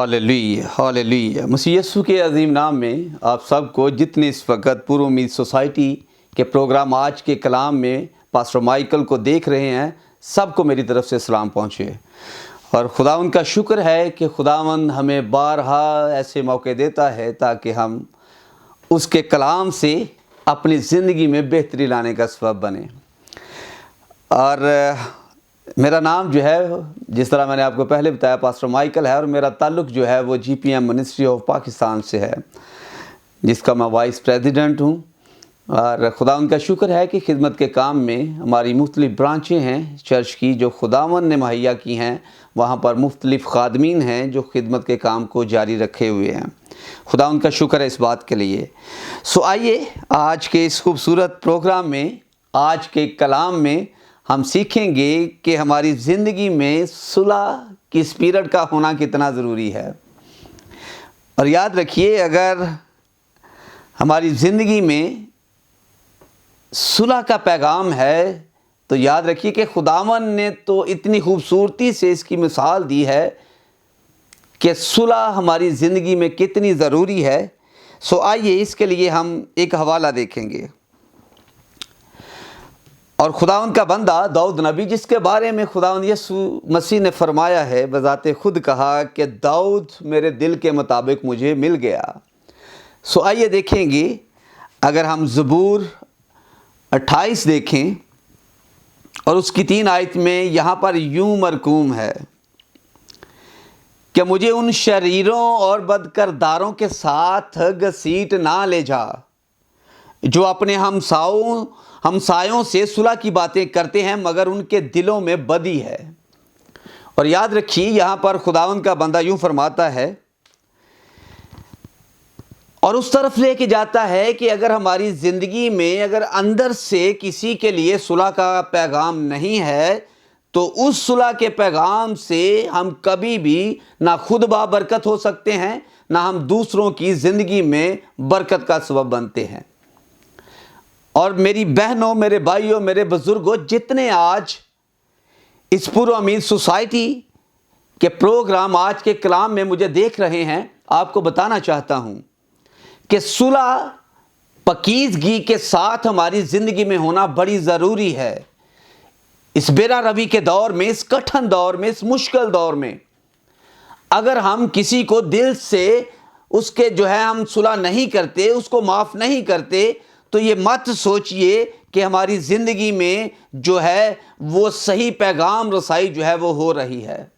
Hallelujah hallelujah. मसीह यीशु के अजीम नाम में आप सबको जितने इस वक्त पूर्व उम्मीद सोसाइटी के प्रोग्राम आज के कलाम में पास्टर माइकल को देख रहे हैं, सबको मेरी तरफ से सलाम पहुँचे। और खुदावन का शुक्र है कि खुदावन हमें बारहा ऐसे मौके देता है ताकि हम उसके कलाम से अपनी ज़िंदगी में बेहतरी लाने का सबब बने। और मेरा नाम जो है, जिस तरह मैंने आपको पहले बताया, पास्टर माइकल है और मेरा ताल्लुक़ जो है वो GPM मिनिस्ट्री ऑफ पाकिस्तान से है, जिसका मैं वाइस प्रेसिडेंट हूँ। और खुदा उनका शुक्र है कि खिदमत के काम में हमारी मुख्तलिफ़ ब्रांचें हैं चर्च की जो खुदावन ने मुहैया की हैं। वहाँ पर मुख्तलिफ़ खादमीन हैं जो खिदमत के काम को जारी रखे हुए हैं। खुदा उनका शुक्र है इस बात के लिए। सो आइए आज के इस खूबसूरत प्रोग्राम में, आज के कलाम में हम सीखेंगे कि हमारी ज़िंदगी में सुलह की स्पिरिट का होना कितना ज़रूरी है। और याद रखिए, अगर हमारी ज़िंदगी में सुलह का पैगाम है तो याद रखिए कि खुदावन ने तो इतनी खूबसूरती से इसकी मिसाल दी है कि सुलह हमारी ज़िंदगी में कितनी ज़रूरी है। सो आइए इसके लिए हम एक हवाला देखेंगे। और खुदावंद का बंदा दाऊद नबी, जिसके बारे में खुदावंद यीशु मसीह ने फरमाया है, बज़ाते खुद कहा कि दाऊद मेरे दिल के मुताबिक मुझे मिल गया। सो आइए देखेंगे, अगर हम ज़बूर 28 देखें और उसकी 3 आयत में यहाँ पर यूं मरकूम है कि मुझे उन शरीरों और बदकरदारों के साथ घसीट ना ले जा जो अपने हमसायों से सुलह की बातें करते हैं मगर उनके दिलों में बदी है। और याद रखिए, यहाँ पर खुदावंद का बंदा यूं फरमाता है और उस तरफ लेके जाता है कि अगर हमारी ज़िंदगी में अगर अंदर से किसी के लिए सुलह का पैगाम नहीं है तो उस सुलह के पैगाम से हम कभी भी ना खुद बाबरकत हो सकते हैं, ना हम दूसरों की ज़िंदगी में बरकत का सबब बनते हैं। और मेरी बहनों, मेरे भाइयों, मेरे बुज़ुर्गों, जितने आज इस पूर्व उम्मीद सोसाइटी के प्रोग्राम आज के कलाम में मुझे देख रहे हैं, आपको बताना चाहता हूँ कि सुलह पकीज़गी के साथ हमारी ज़िंदगी में होना बड़ी ज़रूरी है। इस बेरा रवि के दौर में, इस कठिन दौर में, इस मुश्किल दौर में अगर हम किसी को दिल से उसके जो है हम सुलह नहीं करते, उसको माफ़ नहीं करते, तो ये मत सोचिए कि हमारी ज़िंदगी में जो है वो सही पैगाम रसाई जो है वो हो रही है।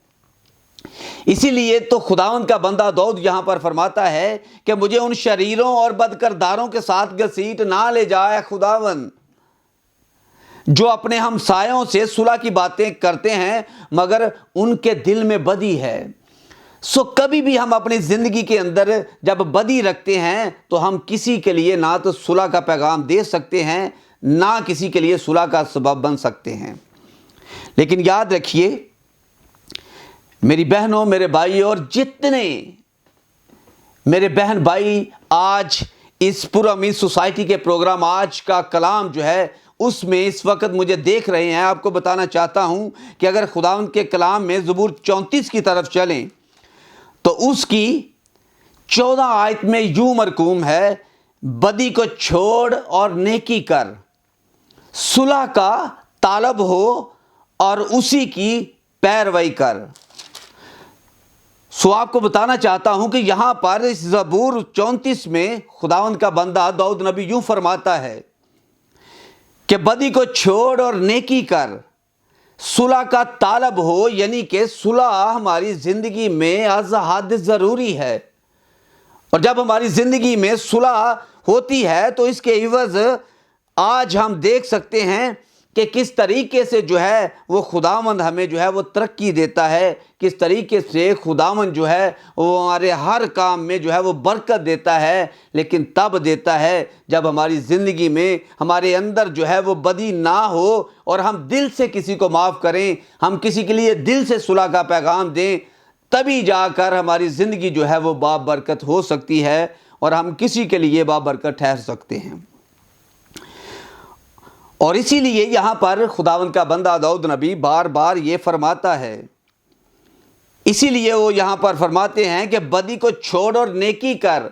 इसीलिए तो खुदावंद का बंदा दाऊद यहाँ पर फरमाता है कि मुझे उन शरीरों और बदकरदारों के साथ घसीट ना ले जाए खुदावंद जो अपने हमसायों से सुलह की बातें करते हैं मगर उनके दिल में बदी है। सो कभी भी हम अपनी ज़िंदगी के अंदर जब बदी रखते हैं तो हम किसी के लिए ना तो सुलह का पैगाम दे सकते हैं, ना किसी के लिए सुलह का सबब बन सकते हैं। लेकिन याद रखिए मेरी बहनों, मेरे भाइयों, और जितने मेरे बहन भाई आज इस पूर्व उम्मीद सोसाइटी के प्रोग्राम आज का कलाम जो है उसमें इस वक्त मुझे देख रहे हैं, आपको बताना चाहता हूं कि अगर खुदावंद के कलाम में ज़बूर 34 की तरफ चलें तो उसकी 14 आयत में यूं मरकूम है, बदी को छोड़ और नेकी कर, सुलह का तालब हो और उसी की पैरवी कर। सो आपको बताना चाहता हूं कि यहां पर इस ज़बूर 34 में खुदावंद का बंदा दाऊद नबी यूं फरमाता है कि बदी को छोड़ और नेकी कर, सुलह का तालब हो, यानी कि सुलह हमारी ज़िंदगी में अज़ हद ज़रूरी है। और जब हमारी ज़िंदगी में सुलह होती है तो इसके इवज़ आज हम देख सकते हैं कि किस तरीके से जो है वो खुदावंद हमें जो है वो तरक्की देता है, किस तरीके से खुदावंद जो है वो हमारे हर काम में जो है वो बरकत देता है। लेकिन तब देता है जब हमारी ज़िंदगी में हमारे अंदर जो है वो बदी ना हो और हम दिल से किसी को माफ़ करें, हम किसी के लिए दिल से सुलह का पैगाम दें, तभी जाकर हमारी ज़िंदगी जो है वो बाबरकत हो सकती है और हम किसी के लिए बाबरकत ठहर सकते हैं। और इसीलिए यहाँ पर खुदावंद का बंदा दाऊद नबी बार बार ये फरमाता है اسی لیے وہ یہاں پر فرماتے ہیں کہ بدی کو چھوڑ اور نیکی کر،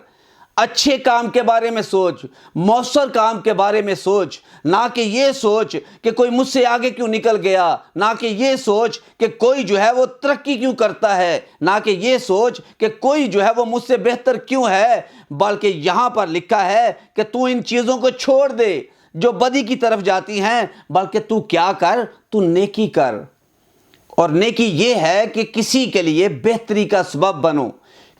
اچھے کام کے بارے میں سوچ، مؤثر کام کے بارے میں سوچ، نہ کہ یہ سوچ کہ کوئی مجھ سے آگے کیوں نکل گیا، نہ کہ یہ سوچ کہ کوئی جو ہے وہ ترقی کیوں کرتا ہے، نہ کہ یہ سوچ کہ کوئی جو ہے وہ مجھ سے بہتر کیوں ہے، بلکہ یہاں پر لکھا ہے کہ تو ان چیزوں کو چھوڑ دے جو بدی کی طرف جاتی ہیں، بلکہ تو کیا کر، تو نیکی کر۔ اور نیکی یہ ہے کہ کسی کے لیے بہتری کا سبب بنو،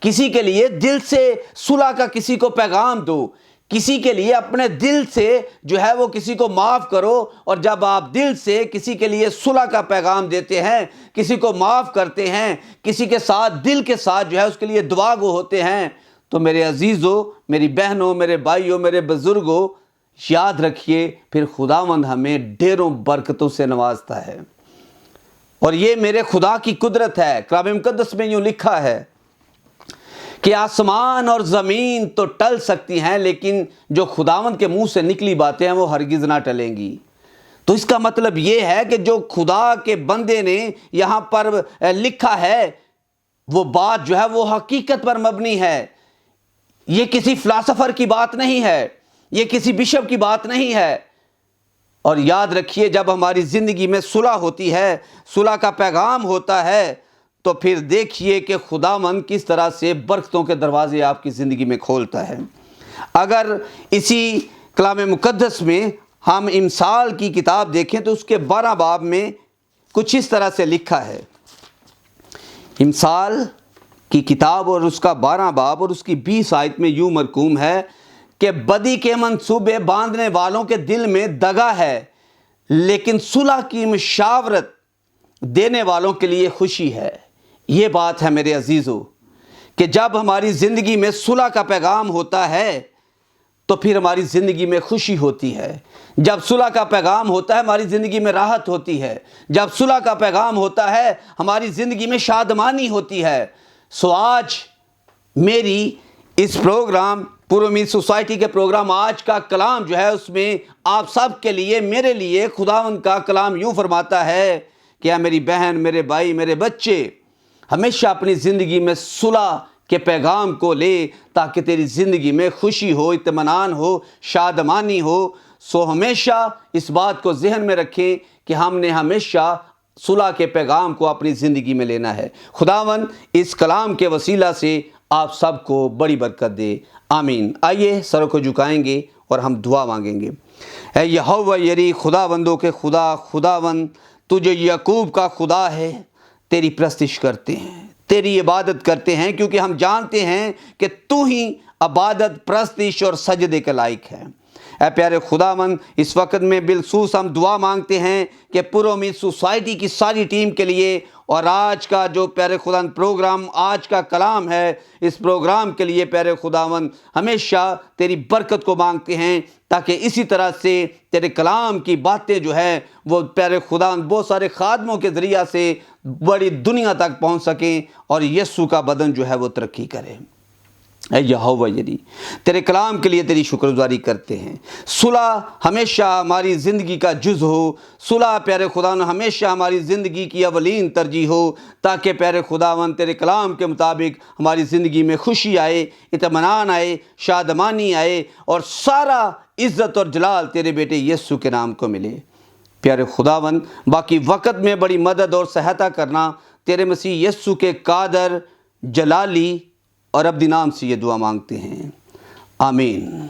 کسی کے لیے دل سے صلح کا کسی کو پیغام دو، کسی کے لیے اپنے دل سے جو ہے وہ کسی کو معاف کرو۔ اور جب آپ دل سے کسی کے لیے صلح کا پیغام دیتے ہیں، کسی کو معاف کرتے ہیں، کسی کے ساتھ دل کے ساتھ جو ہے اس کے لیے دعا گو ہوتے ہیں، تو میرے عزیزوں، میری بہنوں، میرے بھائیوں، میرے بزرگوں، یاد رکھیے پھر خداوند ہمیں ڈھیروں برکتوں سے نوازتا ہے۔ اور یہ میرے خدا کی قدرت ہے۔ کلام مقدس میں یوں لکھا ہے کہ آسمان اور زمین تو ٹل سکتی ہیں، لیکن جو خداوند کے منہ سے نکلی باتیں ہیں وہ ہرگز نہ ٹلیں گی۔ تو اس کا مطلب یہ ہے کہ جو خدا کے بندے نے یہاں پر لکھا ہے وہ بات جو ہے وہ حقیقت پر مبنی ہے۔ یہ کسی فلاسفر کی بات نہیں ہے، یہ کسی بشپ کی بات نہیں ہے۔ اور یاد رکھیے جب ہماری زندگی میں صلح ہوتی ہے، صلح کا پیغام ہوتا ہے، تو پھر دیکھیے کہ خداوند کس طرح سے برکتوں کے دروازے آپ کی زندگی میں کھولتا ہے۔ اگر اسی کلام مقدس میں ہم امثال کی کتاب دیکھیں تو اس کے 12 باب میں کچھ اس طرح سے لکھا ہے۔ امثال کی کتاب اور اس کا 12 باب اور اس کی 20 آیت میں یوں مرقوم ہے کہ بدی کے منصوبے باندھنے والوں کے دل میں دغا ہے، لیکن صلح کی مشاورت دینے والوں کے لیے خوشی ہے۔ یہ بات ہے میرے عزیزو کہ جب ہماری زندگی میں صلح کا پیغام ہوتا ہے تو پھر ہماری زندگی میں خوشی ہوتی ہے۔ جب صلح کا پیغام ہوتا ہے ہماری زندگی میں راحت ہوتی ہے۔ جب صلح کا پیغام ہوتا ہے ہماری زندگی میں شادمانی ہوتی ہے۔ سو آج میری اس پروگرام پور امید سوسائٹی کے پروگرام آج کا کلام جو ہے اس میں آپ سب کے لیے، میرے لیے خداوند کا کلام یوں فرماتا ہے کہ میری بہن، میرے بھائی، میرے بچے، ہمیشہ اپنی زندگی میں صلح کے پیغام کو لے تاکہ تیری زندگی میں خوشی ہو، اطمینان ہو، شادمانی ہو۔ سو ہمیشہ اس بات کو ذہن میں رکھیں کہ ہم نے ہمیشہ صلح کے پیغام کو اپنی زندگی میں لینا ہے۔ خداوند اس کلام کے وسیلہ سے آپ سب کو بڑی برکت دے، آمین۔ آئیے سروں کو جھکائیں گے اور ہم دعا مانگیں گے۔ اے یہوہ یری، خداوندوں کے خدا، خداوند تو جو یعقوب کا خدا ہے، تیری پرستش کرتے ہیں، تیری عبادت کرتے ہیں، کیونکہ ہم جانتے ہیں کہ تو ہی عبادت، پرستش اور سجدے کے لائق ہے۔ اے پیارے خداوند، اس وقت میں بالخصوص ہم دعا مانگتے ہیں کہ پور امید سوسائٹی کی ساری ٹیم کے لیے، اور آج کا جو پیارے خداوند پروگرام، آج کا کلام ہے، اس پروگرام کے لیے پیارے خداوند ہمیشہ تیری برکت کو مانگتے ہیں تاکہ اسی طرح سے تیرے کلام کی باتیں جو ہے وہ پیارے خداوند بہت سارے خادموں کے ذریعہ سے بڑی دنیا تک پہنچ سکیں اور یسوع کا بدن جو ہے وہ ترقی کرے۔ اے یہوہ یری، تیرے کلام کے لیے تیری شکر گزاری کرتے ہیں۔ صلح ہمیشہ ہماری زندگی کا جز ہو، صلح پیارے خداوند ہمیشہ ہماری زندگی کی اولین ترجیح ہو، تاکہ پیارے خداوند تیرے کلام کے مطابق ہماری زندگی میں خوشی آئے، اطمینان آئے، شادمانی آئے، اور سارا عزت اور جلال تیرے بیٹے یسوع کے نام کو ملے۔ پیارے خداوند باقی وقت میں بڑی مدد اور سہایتا کرنا، تیرے مسیح یسوع کے قادر، جلالی اور ابدی نام سے یہ دعا مانگتے ہیں، آمین۔